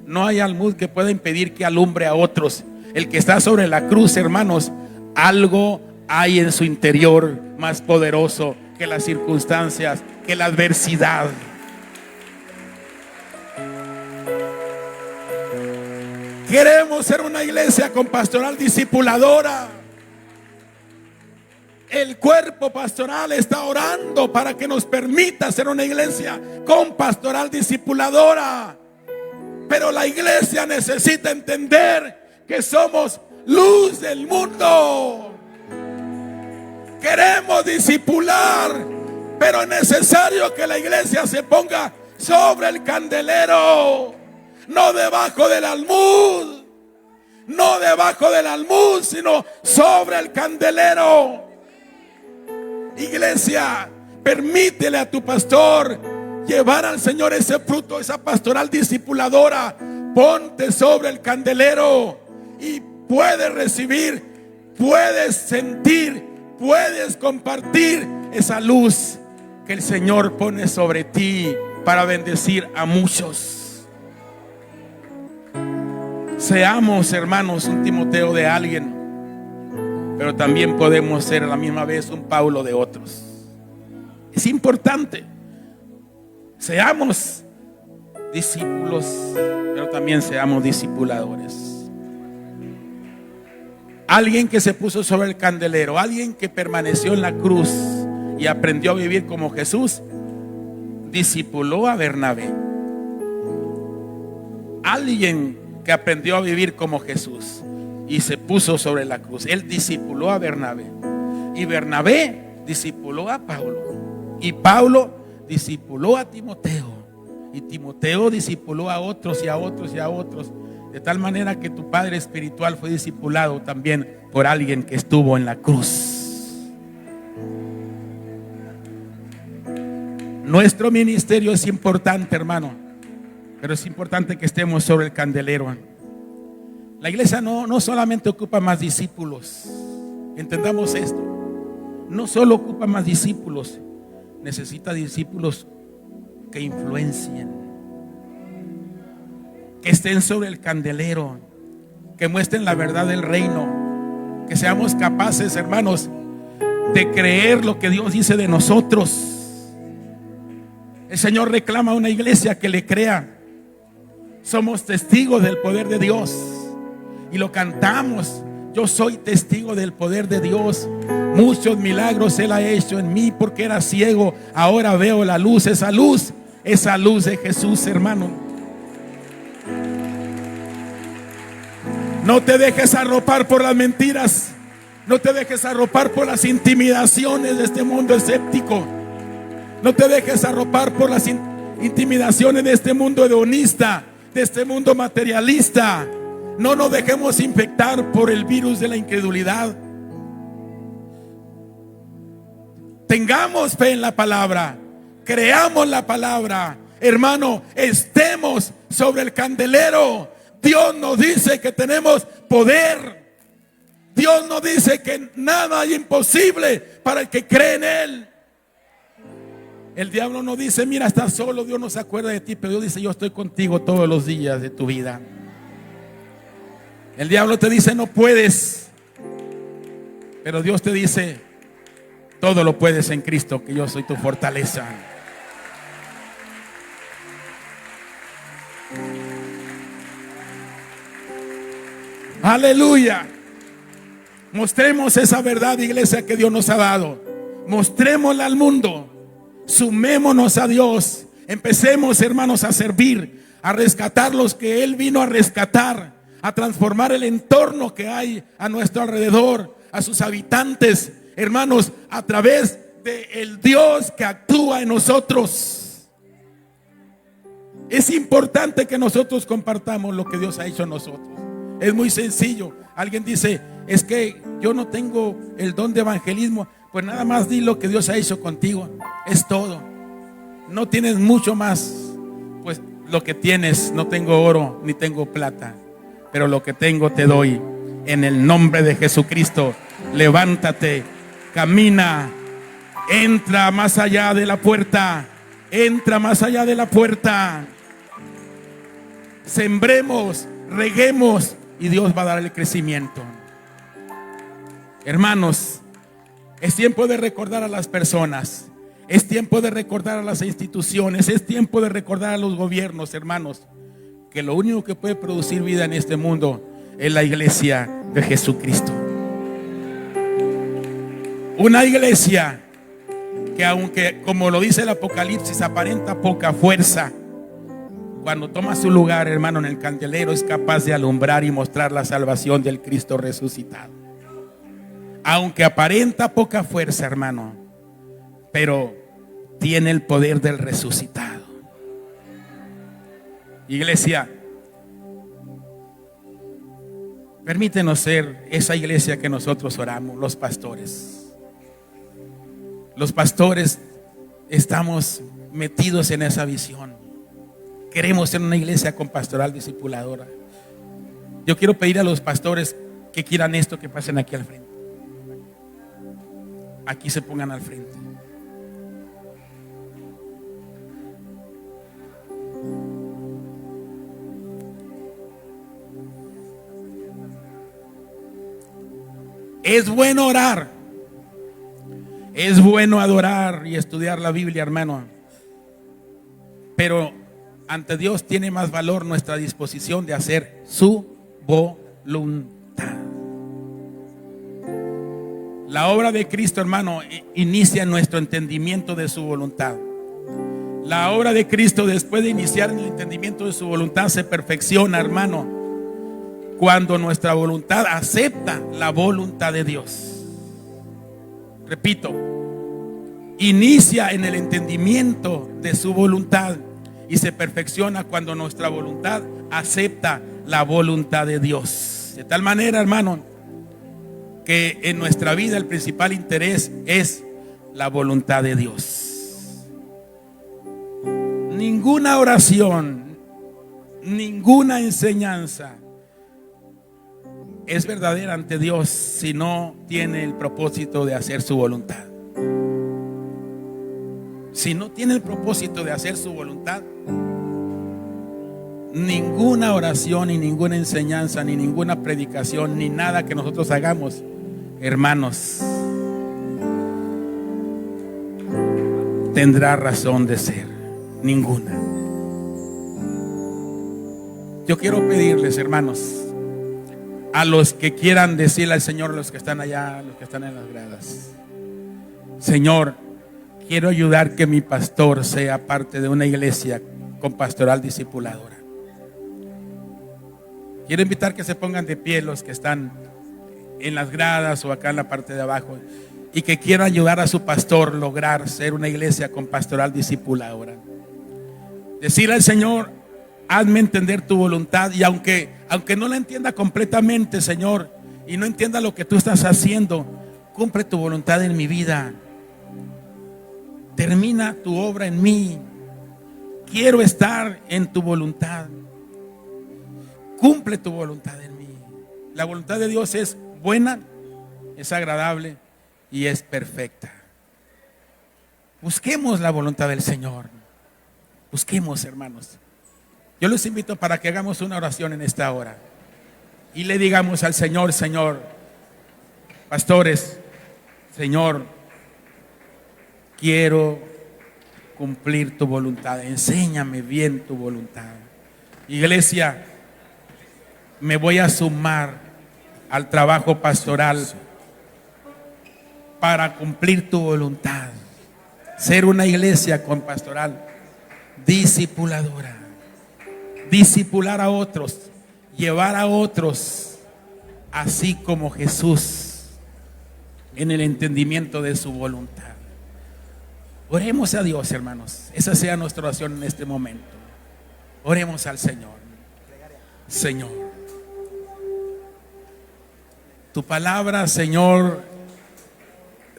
No hay almud que pueda impedir que alumbre a otros. El que está sobre la cruz, hermanos, algo hay en su interior más poderoso que las circunstancias, que la adversidad. Queremos ser una iglesia con pastoral discipuladora. El cuerpo pastoral está orando para que nos permita ser una iglesia con pastoral discipuladora. Pero la iglesia necesita entender que somos luz del mundo. Queremos discipular, pero es necesario que la iglesia se ponga sobre el candelero, no debajo del almud, no debajo del almud, sino sobre el candelero. Iglesia, permítele a tu pastor llevar al Señor ese fruto, esa pastoral discipuladora. Ponte sobre el candelero y puedes recibir, puedes sentir, puedes compartir esa luz que el Señor pone sobre ti para bendecir a muchos. Seamos, hermanos, un Timoteo de alguien, pero también podemos ser a la misma vez un Pablo de otros. Es importante. Seamos discípulos, pero también seamos discipuladores. Alguien que se puso sobre el candelero, alguien que permaneció en la cruz y aprendió a vivir como Jesús, discipuló a Bernabé. Alguien que aprendió a vivir como Jesús y se puso sobre la cruz, él discipuló a Bernabé. Y Bernabé discipuló a Pablo. Y Pablo discipuló a Timoteo. Y Timoteo discipuló a otros y a otros y a otros. De tal manera que tu padre espiritual fue discipulado también por alguien que estuvo en la cruz. Nuestro ministerio es importante, hermano, pero es importante que estemos sobre el candelero. La iglesia no solamente ocupa más discípulos. Entendamos esto. No solo ocupa más discípulos, necesita discípulos que influencien, que estén sobre el candelero, que muestren la verdad del reino, que seamos capaces, hermanos, de creer lo que Dios dice de nosotros. El Señor reclama a una iglesia que le crea. Somos testigos del poder de Dios y lo cantamos. Yo soy testigo del poder de Dios. Muchos milagros Él ha hecho en mí porque era ciego. Ahora veo la luz, esa luz de Jesús, hermano. No te dejes arropar por las mentiras. No te dejes arropar por las intimidaciones de este mundo escéptico. No te dejes arropar por las intimidaciones de este mundo hedonista, de este mundo materialista. No nos dejemos infectar por el virus de la incredulidad. Tengamos fe en la palabra, creamos la palabra, hermano, estemos sobre el candelero. Dios nos dice que tenemos poder. Dios nos dice que nada hay imposible para el que cree en Él. El diablo nos dice, mira, estás solo, Dios no se acuerda de ti, pero Dios dice, yo estoy contigo todos los días de tu vida. El diablo te dice, no puedes, pero Dios te dice, todo lo puedes en Cristo, que yo soy tu fortaleza. Aleluya. Mostremos esa verdad, iglesia, que Dios nos ha dado. Mostrémosla al mundo. Sumémonos a Dios. Empecemos, hermanos, a servir, a rescatar los que Él vino a rescatar, a transformar el entorno que hay a nuestro alrededor, a sus habitantes, hermanos, a través de el Dios que actúa en nosotros. Es importante que nosotros compartamos lo que Dios ha hecho en nosotros. Es muy sencillo. Alguien dice, es que yo no tengo el don de evangelismo. Pues nada más di lo que Dios ha hecho contigo. Es todo. No tienes mucho más. Pues lo que tienes, no tengo oro ni tengo plata, pero lo que tengo te doy. En el nombre de Jesucristo, levántate, camina, entra más allá de la puerta. Entra más allá de la puerta. Sembremos, reguemos y Dios va a dar el crecimiento. Hermanos, es tiempo de recordar a las personas. Es tiempo de recordar a las instituciones. Es tiempo de recordar a los gobiernos, hermanos, que lo único que puede producir vida en este mundo es la iglesia de Jesucristo. Una iglesia que, aunque, como lo dice el Apocalipsis, aparenta poca fuerza, cuando toma su lugar, hermano, en el candelero, es capaz de alumbrar y mostrar la salvación del Cristo resucitado. Aunque aparenta poca fuerza, hermano, pero tiene el poder del resucitado. Iglesia, permítenos ser esa iglesia que nosotros oramos, los pastores. Los pastores estamos metidos en esa visión. Queremos ser una iglesia con pastoral discipuladora. Yo quiero pedir a los pastores que quieran esto, que pasen aquí al frente. Aquí se pongan al frente. Es bueno orar. Es bueno adorar y estudiar la Biblia, hermano. Pero ante Dios tiene más valor nuestra disposición de hacer su voluntad. La obra de Cristo, hermano, inicia en nuestro entendimiento de su voluntad. La obra de Cristo, después de iniciar en el entendimiento de su voluntad, se perfecciona, hermano, cuando nuestra voluntad acepta la voluntad de Dios. Repito, inicia en el entendimiento de su voluntad y se perfecciona cuando nuestra voluntad acepta la voluntad de Dios. De tal manera, hermano, que en nuestra vida el principal interés es la voluntad de Dios. Ninguna oración, ninguna enseñanza es verdadera ante Dios si no tiene el propósito de hacer su voluntad. Si no tiene el propósito de hacer su voluntad, ninguna oración, ni ninguna enseñanza, ni ninguna predicación, ni nada que nosotros hagamos, hermanos, tendrá razón de ser. Ninguna. Yo quiero pedirles, hermanos, a los que quieran decirle al Señor, los que están allá, los que están en las gradas: Señor, quiero ayudar que mi pastor sea parte de una iglesia con pastoral discipuladora. Quiero invitar que se pongan de pie los que están en las gradas o acá en la parte de abajo y que quieran ayudar a su pastor a lograr ser una iglesia con pastoral discipuladora. Decirle al Señor: hazme entender tu voluntad, y aunque no la entienda completamente, Señor, y no entienda lo que tú estás haciendo, cumple tu voluntad en mi vida. Termina tu obra en mí. Quiero estar en tu voluntad. Cumple tu voluntad en mí. La voluntad de Dios es buena, es agradable y es perfecta. Busquemos la voluntad del Señor. Busquemos, hermanos. Yo los invito para que hagamos una oración en esta hora y le digamos al Señor: Señor, pastores, Señor, quiero cumplir tu voluntad. Enséñame bien tu voluntad. Iglesia, me voy a sumar al trabajo pastoral para cumplir tu voluntad. Ser una iglesia con pastoral discipuladora. Discipular a otros, llevar a otros, así como Jesús, en el entendimiento de su voluntad. Oremos a Dios, hermanos. Esa sea nuestra oración en este momento. Oremos al Señor. Señor, tu palabra, Señor,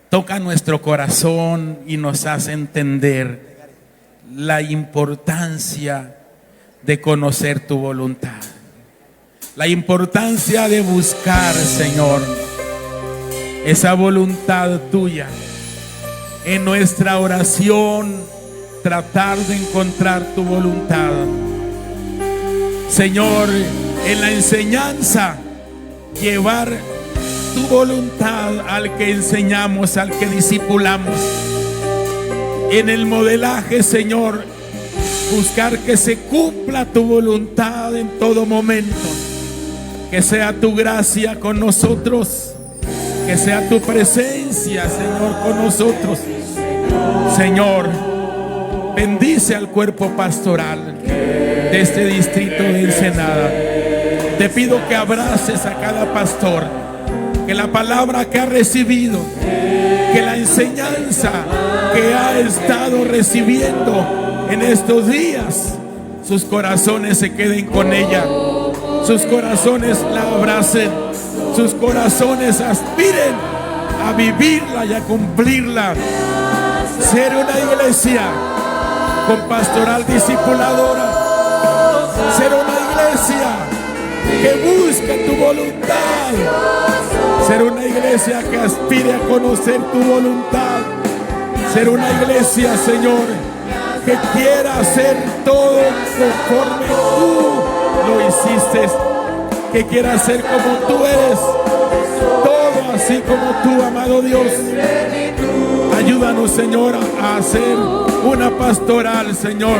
toca nuestro corazón y nos hace entender la importancia de conocer tu voluntad, la importancia de buscar, Señor, esa voluntad tuya. En nuestra oración, tratar de encontrar tu voluntad. Señor, en la enseñanza, llevar tu voluntad al que enseñamos, al que discipulamos. En el modelaje, Señor, buscar que se cumpla tu voluntad en todo momento. Que sea tu gracia con nosotros, que sea tu presencia, Señor, con nosotros. Señor, bendice al cuerpo pastoral de este distrito de Ensenada. Te pido que abraces a cada pastor, que la palabra que ha recibido, que la enseñanza que ha estado recibiendo en estos días, sus corazones se queden con ella, sus corazones la abracen, sus corazones aspiren a vivirla y a cumplirla. Ser una iglesia con pastoral discipuladora, ser una iglesia que busque tu voluntad, ser una iglesia que aspire a conocer tu voluntad, ser una iglesia, Señor, que quiera hacer todo conforme tú lo hiciste, que quiera ser como tú eres, todo así como tú, amado Dios. Ayúdanos, Señor, a hacer una pastoral, Señor,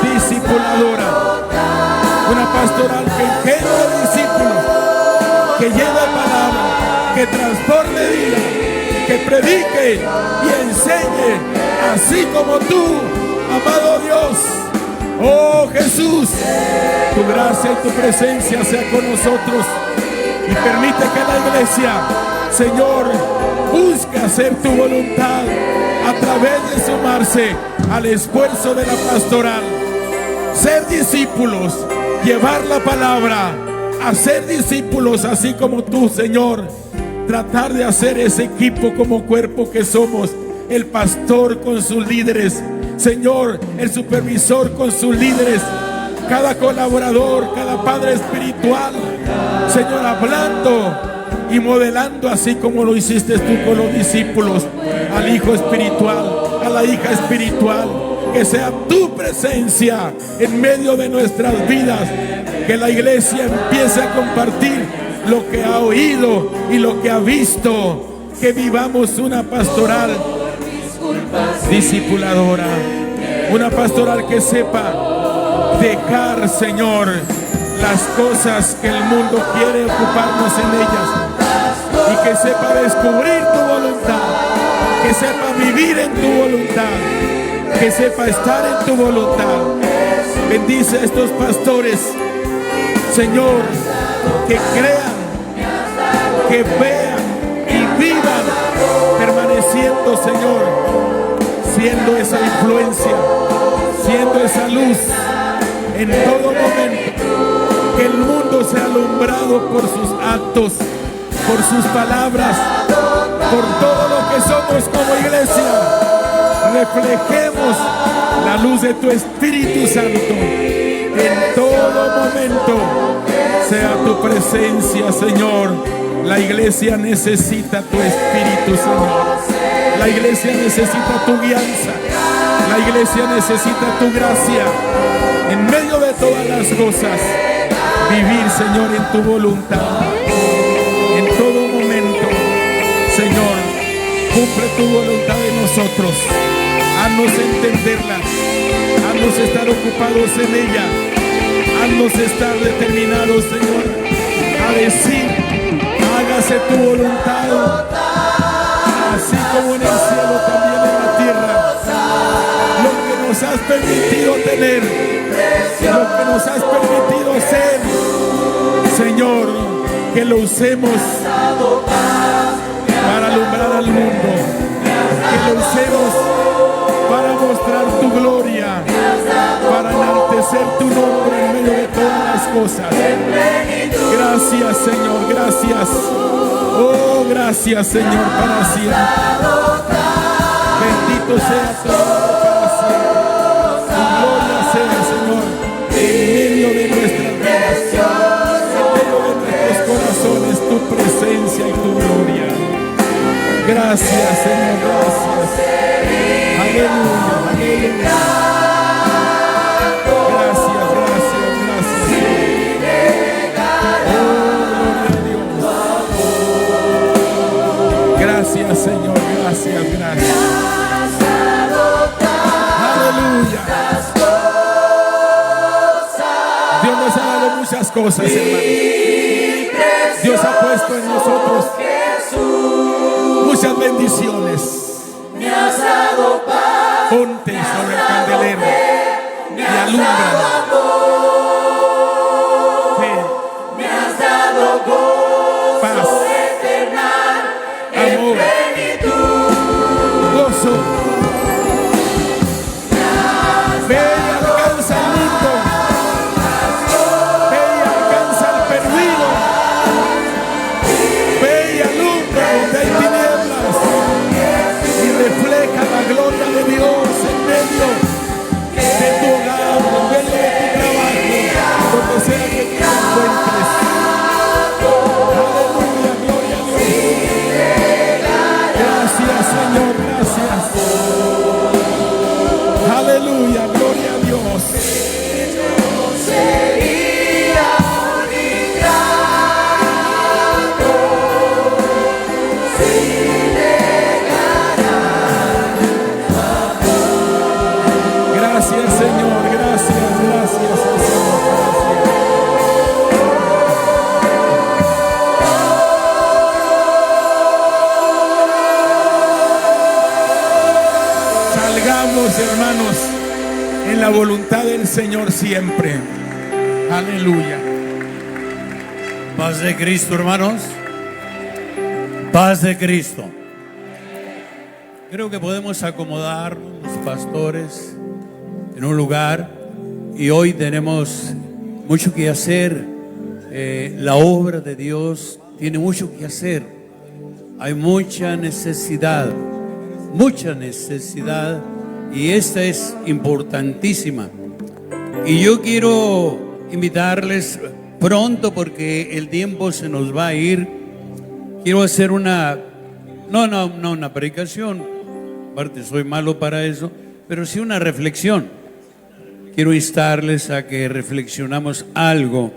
discipuladora, una pastoral que genere discípulos, que lleve palabra, que transforme vida, que predique y enseñe, así como tú, amado Dios. Oh Jesús, tu gracia y tu presencia sea con nosotros y permite que la iglesia, Señor, busque hacer tu voluntad a través de sumarse al esfuerzo de la pastoral, ser discípulos, llevar la palabra, hacer discípulos así como tú, Señor, tratar de hacer ese equipo como cuerpo que somos, el pastor con sus líderes, Señor, el supervisor con sus líderes, cada colaborador, cada padre espiritual, Señor, hablando y modelando así como lo hiciste tú con los discípulos, al hijo espiritual, a la hija espiritual. Que sea tu presencia en medio de nuestras vidas, que la iglesia empiece a compartir lo que ha oído y lo que ha visto, que vivamos una pastoral discipuladora, una pastoral que sepa dejar, Señor, las cosas que el mundo quiere ocuparnos en ellas, y que sepa descubrir tu voluntad, que sepa vivir en tu voluntad, que sepa estar en tu voluntad. Bendice a estos pastores, Señor, que crean, que vean y vivan permaneciendo, Señor, siendo esa influencia, siendo esa luz en todo momento. Que el mundo sea alumbrado por sus actos, por sus palabras, por todo lo que somos como iglesia. Reflejemos la luz de tu Espíritu Santo en todo momento. Sea tu presencia, Señor. La iglesia necesita tu Espíritu, Señor. La iglesia necesita tu guianza. La iglesia necesita tu gracia. En medio de todas las cosas, vivir, Señor, en tu voluntad. En todo momento, Señor, cumple tu voluntad en nosotros. Haznos entenderla, haznos estar ocupados en ella, haznos estar determinados, Señor, a decir, hágase tu voluntad, así como en el cielo, también en la tierra. Lo que nos has permitido tener, lo que nos has permitido ser, Señor, que lo usemos para alumbrar al mundo, que lo usemos para mostrar tu gloria, para enaltecer tu nombre en medio de todas las cosas. Gracias, Señor, gracias. Oh, gracias, Señor, para siempre. Bendito sea tu nombre para siempre. Tu gloria sea, Señor, en medio de nuestras vidas, en medio de nuestros corazones, tu presencia y tu gloria. Gracias, Señor, gracias. Aleluya, aleluya. Gracias, gracias, gracias. Gracias, Señor, gracias, gracias. Aleluya. Dios nos ha dado muchas cosas, hermano. Dios ha puesto en nosotros muchas bendiciones. Ponte sobre el candelero y alumbra. Fe, paz, amor, gozo. Ve y alcanza al lindo. Ve y alcanza al perdido. Ve y alumbra donde hay tinieblas. Y refleja la gloria de Dios en medio de tu hogar, en medio de tu trabajo, donde sea que te encuentres. Aleluya, gloria a Dios. Gracias, Señor, gracias. Aleluya, gloria a Dios. Gracias, Señor, gracias, gracias, Señor, gracias. Salgamos, hermanos, en la voluntad del Señor siempre. Aleluya. Paz de Cristo, hermanos. Paz de Cristo. Creo que podemos acomodarnos, los pastores, en un lugar, y hoy tenemos mucho que hacer. La obra de Dios tiene mucho que hacer. Hay mucha necesidad, y esta es importantísima. Y yo quiero invitarles pronto, porque el tiempo se nos va a ir. Quiero hacer una predicación, aparte soy malo para eso, pero sí una reflexión. Quiero instarles a que reflexionamos algo,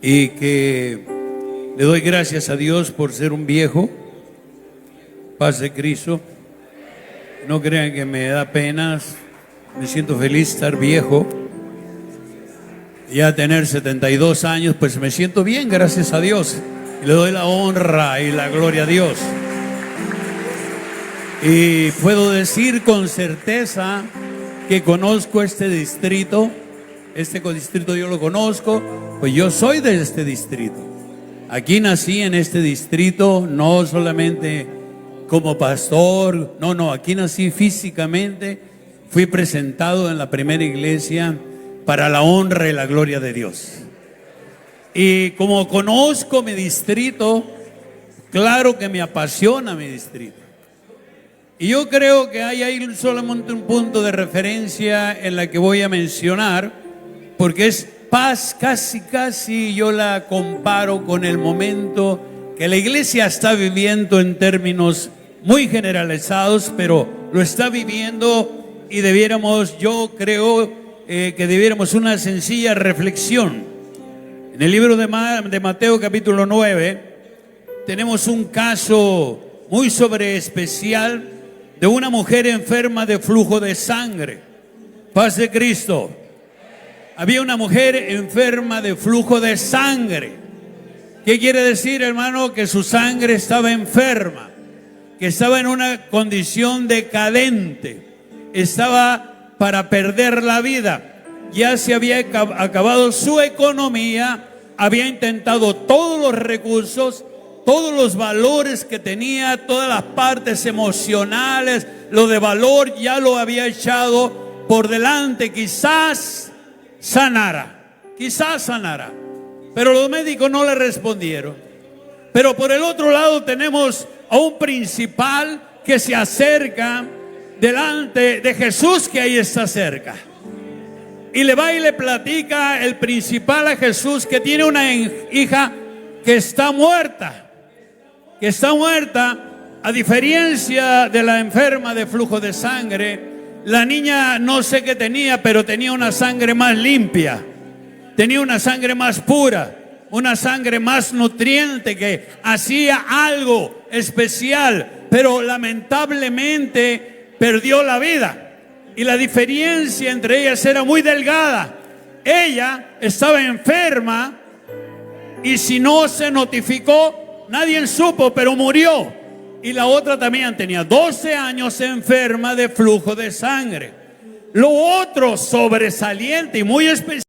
y que le doy gracias a Dios por ser un viejo. Paz de Cristo. No crean que me da pena, me siento feliz estar viejo. Ya tener 72 años, pues me siento bien, gracias a Dios. Y le doy la honra y la gloria a Dios. Y puedo decir con certeza que conozco este distrito. Este distrito yo lo conozco, pues yo soy de este distrito. Aquí nací en este distrito, no solamente como pastor, no, aquí nací físicamente. Fui presentado en la primera iglesia para la honra y la gloria de Dios. Y como conozco mi distrito, claro que me apasiona mi distrito. Y yo creo que hay ahí solamente un punto de referencia en la que voy a mencionar, porque es paz, casi yo la comparo con el momento que la iglesia está viviendo en términos muy generalizados, pero lo está viviendo, y yo creo que debiéramos una sencilla reflexión. En el libro de Mateo capítulo 9 tenemos un caso muy especial de una mujer enferma de flujo de sangre. Paz de Cristo. Había una mujer enferma de flujo de sangre. ¿Qué quiere decir, hermano? Que su sangre estaba enferma, que estaba en una condición decadente, estaba para perder la vida. Ya se había acabado su economía, había intentado todos los recursos, todos los valores que tenía, todas las partes emocionales, lo de valor ya lo había echado por delante. Quizás sanara, pero los médicos no le respondieron. Pero por el otro lado tenemos a un principal que se acerca delante de Jesús, que ahí está cerca, y le va y le platica el principal a Jesús que tiene una hija que está muerta, a diferencia de la enferma de flujo de sangre. La niña no sé qué tenía, pero tenía una sangre más limpia, tenía una sangre más pura, una sangre más nutriente, que hacía algo especial, pero lamentablemente perdió la vida. Y la diferencia entre ellas era muy delgada. Ella estaba enferma y si no se notificó, nadie supo, pero murió. Y la otra también tenía 12 años enferma de flujo de sangre. Lo otro sobresaliente y muy especial